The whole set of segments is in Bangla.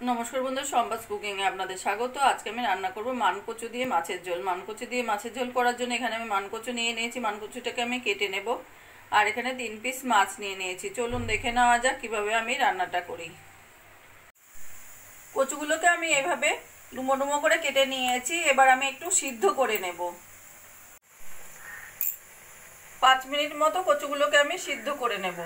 নমস্কার বন্ধুরা, সম্বাস কুকিং এ আপনাদের স্বাগত। আজকে আমি রান্না করব মানকচু দিয়ে মাছের ঝোল। মানকচু দিয়ে মাছের ঝোল করার জন্য এখানে আমি মানকচু নিয়ে নিয়েছি। মানকচুটাকে আমি কেটে নেব। আর এখানে 3 পিস মাছ নিয়ে নিয়েছি। চলুন দেখে নেওয়া যাক কিভাবে আমি রান্নাটা করি। কচুগুলোকে আমি এইভাবে ডুমো ডুমো করে কেটে নিয়েছি। এবার আমি একটু সিদ্ধ করে নেব। 5 মিনিট মতো কচুগুলোকে আমি সিদ্ধ করে নেব।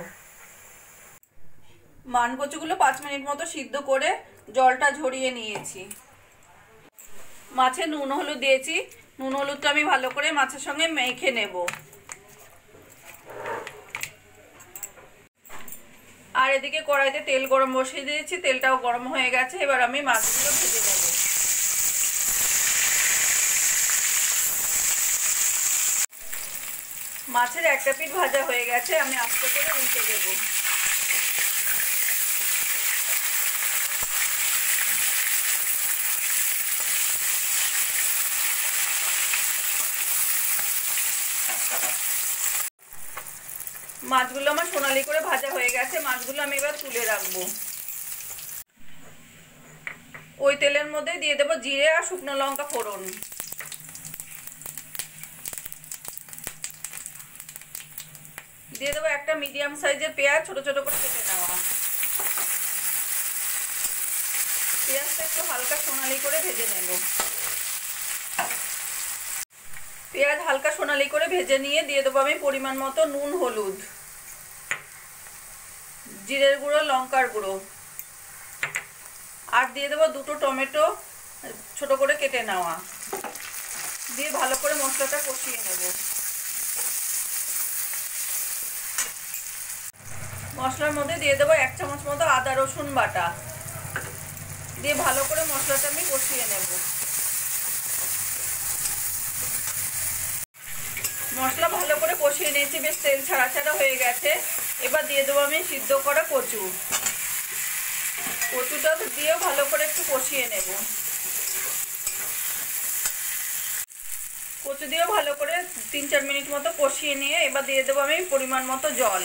মানকচুগুলো 5 মিনিট মতো সিদ্ধ করে জলটা ঝরিয়ে নিয়েছি। মাছে নুন হলুদ দিয়েছি। নুন হলুদটা আমি ভালো করে মাছের সঙ্গে মেখে নেব। আর এদিকে কড়াইতে তেল গরম বসিয়ে দিয়েছি। তেলটাও গরম হয়ে গেছে। এবার আমি মাছগুলো ভেজে নেব। মাছের একটা পিঠ ভাজা হয়ে গেছে। আমি আস্তে করে উল্টে দেব। মাছগুলো আমার সোনালি করে ভাজা হয়ে গেছে। মাছগুলো আমি এবার তুলে রাখবো। ওই তেলের মধ্যে দিয়ে দেবো জিরে আর শুকনো লঙ্কা ফোড়ন। দিয়ে দেবো একটা মিডিয়াম সাইজের পেঁয়াজ, ছোট ছোট করে কেটে নেওয়া। পেঁয়াজটা একটু হালকা সোনালি করে ভেজে নেব। পেঁয়াজ হালকা সোনালি করে ভেজে নিয়ে দিয়ে দেবো আমি পরিমাণ মতো নুন, হলুদ, জিরের গুঁড়ো, লঙ্কার গুঁড়ো, আর দিয়ে দেবো 2টো টমেটো ছোট করে কেটে নেওয়া। দিয়ে ভালো করে মশলাটা কষিয়ে নেব। মশলার মধ্যে দিয়ে দেবো 1 চামচ মতো আদা রসুন বাটা। দিয়ে ভালো করে মশলাটা আমি কষিয়ে নেব। মশলা ভালো করে কষিয়ে নিয়েছি। বেশ তেল ছাড়া ছাড়া হয়ে গেছে। এবার দিয়ে দেবো আমি সিদ্ধ করা কচু। কচুটা দিয়েও ভালো করে একটু কষিয়ে নেব। কচু দিয়েও ভালো করে 3-4 মিনিট মতো কষিয়ে নিয়ে এবার দিয়ে দেবো আমি পরিমাণ মতো জল।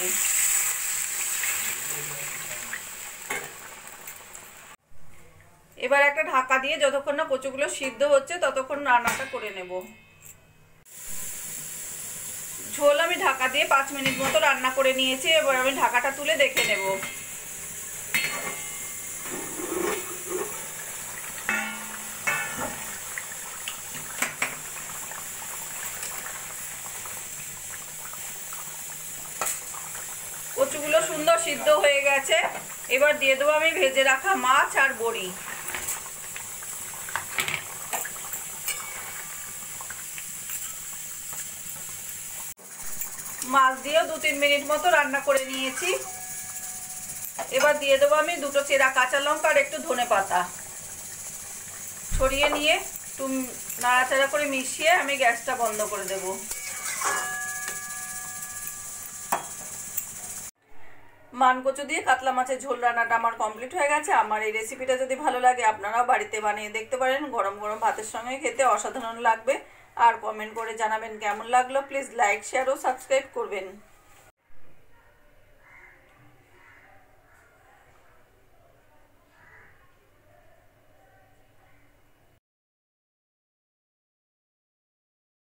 এবার একটা ঢাকা দিয়ে যতক্ষণ না কচুগুলো সিদ্ধ হচ্ছে ততক্ষণ রান্নাটা করে নেব। ঝোল আমি ঢাকা দিয়ে 5 মিনিট মতো রান্না করে নিয়েছি। এবার আমি ঢাকাটা তুলে দেখে নেব। কচুগুলো সুন্দর সিদ্ধ হয়ে গেছে। এবার দিয়ে দেবো আমি ভেজে রাখা মাছ আর বড়ি। মাছ দিয়েও 2-3 মিনিট মতো রান্না করে নিয়েছি। এবার দিয়ে দেবো আমি 2টো চেরা কাঁচা লঙ্কা আর একটু ধনেপাতা ছড়িয়ে নিয়ে একটু নাড়াচাড়া করে মিশিয়ে আমি গ্যাসটা বন্ধ করে দেব। মানকচু দিয়ে কাতলা মাছের ঝোল রান্নাটা আমার কমপ্লিট হয়ে গেছে। আমার এই রেসিপিটা যদি ভালো লাগে আপনারাও বাড়িতে বানিয়ে দেখতে পারেন। গরম গরম ভাতের সঙ্গে খেতে অসাধারণ লাগবে। আর কমেন্ট করে জানাবেন কেমন লাগলো। প্লিজ লাইক, শেয়ার ও সাবস্ক্রাইব করবেন।